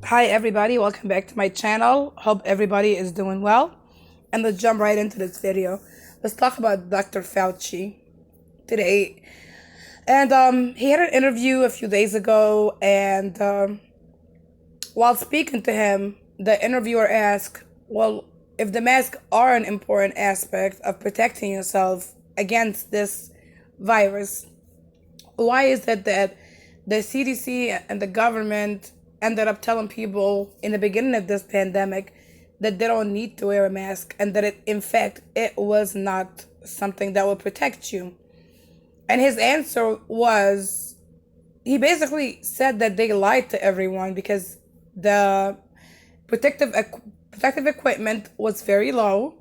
Hi, everybody. Welcome back to my channel. Hope everybody is doing well. And let's jump right into this video. Let's talk about Dr. Fauci today. And he had an interview a few days ago. And while speaking to him, the interviewer asked, well, if the masks are an important aspect of protecting yourself against this virus, why is it that the CDC and the government ended up telling people in the beginning of this pandemic that they don't need to wear a mask and that in fact it was not something that would protect you? And his answer was, he basically said that they lied to everyone because the protective equipment was very low,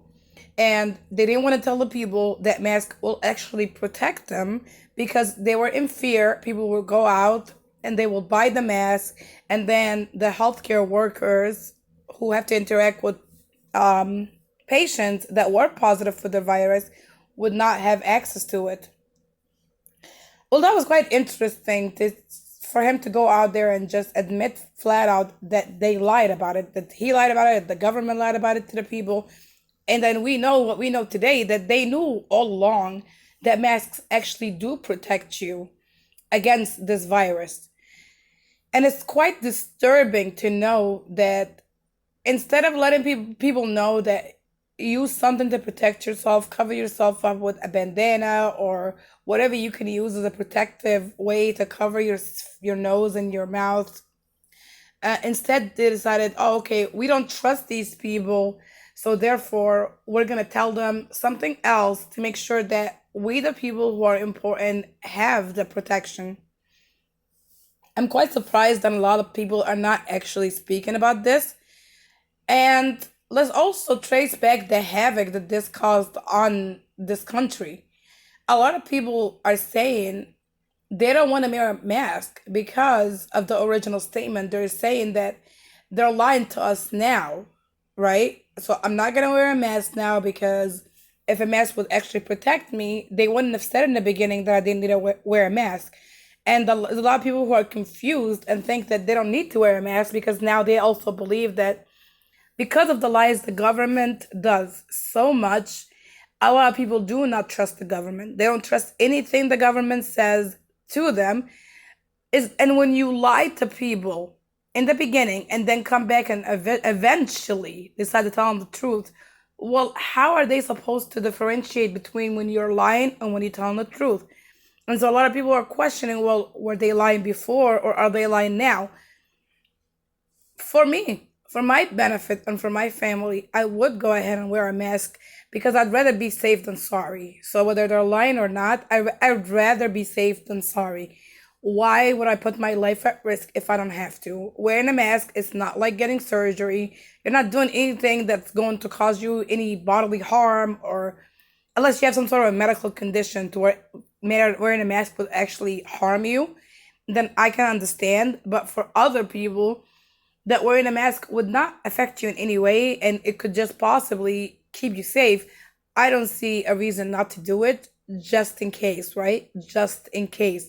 and they didn't want to tell the people that masks will actually protect them because they were in fear people will go out and they will buy the mask, and then the healthcare workers who have to interact with patients that were positive for the virus would not have access to it. Well, that was quite interesting for him to go out there and just admit flat out that they lied about it, that he lied about it, the government lied about it to the people. And then we know what we know today, that they knew all along that masks actually do protect you against this virus. And it's quite disturbing to know that instead of letting people know that use something to protect yourself, cover yourself up with a bandana or whatever you can use as a protective way to cover your nose and your mouth. Instead, they decided, oh, okay, we don't trust these people, so therefore we're gonna tell them something else to make sure that we, the people who are important, have the protection. I'm quite surprised that a lot of people are not actually speaking about this. And let's also trace back the havoc that this caused on this country. A lot of people are saying they don't want to wear a mask because of the original statement. They're saying that they're lying to us now, right? So I'm not going to wear a mask now because if a mask would actually protect me, they wouldn't have said in the beginning that I didn't need to wear a mask. And there's a lot of people who are confused and think that they don't need to wear a mask because now they also believe that because of the lies the government does so much, a lot of people do not trust the government. They don't trust anything the government says to them. And when you lie to people in the beginning and then come back and eventually decide to tell them the truth, well, how are they supposed to differentiate between when you're lying and when you tell them the truth? And so a lot of people are questioning, well, were they lying before or are they lying now? For me, for my benefit and for my family, I would go ahead and wear a mask because I'd rather be safe than sorry. So whether they're lying or not, I'd rather be safe than sorry. Why would I put my life at risk if I don't have to? Wearing a mask is not like getting surgery. You're not doing anything that's going to cause you any bodily harm, or unless you have some sort of a medical condition to where wearing a mask would actually harm you, then I can understand. But for other people, that wearing a mask would not affect you in any way and it could just possibly keep you safe, I don't see a reason not to do it, just in case, right? Just in case.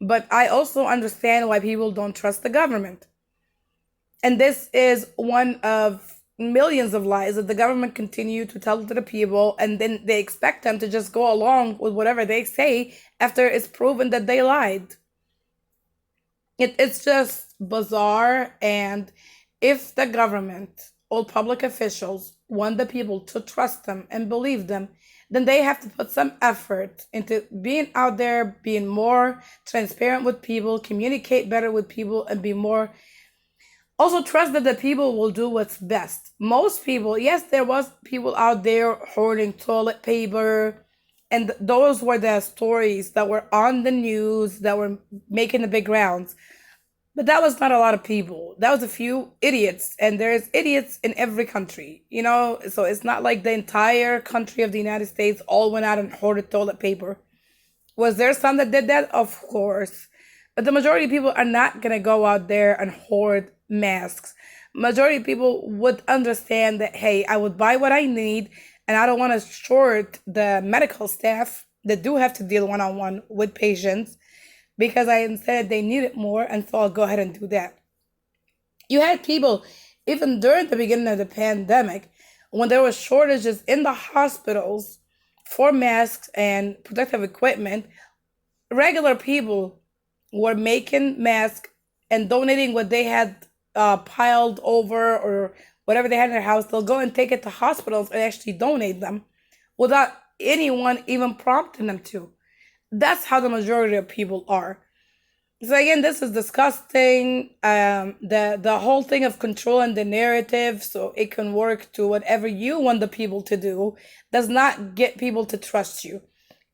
But I also understand why people don't trust the government. And this is one of millions of lies that the government continue to tell to the people, and then they expect them to just go along with whatever they say after it's proven that they lied. It's just bizarre. And if the government or public officials want the people to trust them and believe them, then they have to put some effort into being out there, being more transparent with people, communicate better with people, and be more, also trust that the people will do what's best. Most people, yes, there was people out there hoarding toilet paper, and those were the stories that were on the news that were making the big rounds. But that was not a lot of people. That was a few idiots, and there's idiots in every country, you know? So it's not like the entire country of the United States all went out and hoarded toilet paper. Was there some that did that? Of course. But the majority of people are not going to go out there and hoard masks. Majority of people would understand that, hey, I would buy what I need, and I don't want to short the medical staff that do have to deal one-on-one with patients because I said they need it more, and so I'll go ahead and do that. You had people, even during the beginning of the pandemic, when there were shortages in the hospitals for masks and protective equipment, regular people were making masks and donating what they had piled over or whatever they had in their house. They'll go and take it to hospitals and actually donate them without anyone even prompting them to. That's how the majority of people are. So again, this is disgusting. The whole thing of controlling the narrative so it can work to whatever you want the people to do does not get people to trust you.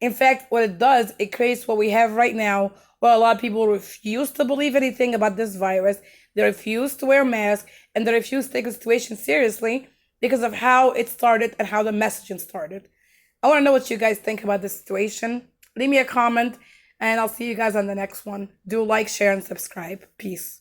In fact, what it does, it creates what we have right now, where a lot of people refuse to believe anything about this virus. They refuse to wear masks and they refuse to take the situation seriously because of how it started and how the messaging started. I want to know what you guys think about this situation. Leave me a comment, and I'll see you guys on the next one. Do like, share, and subscribe. Peace.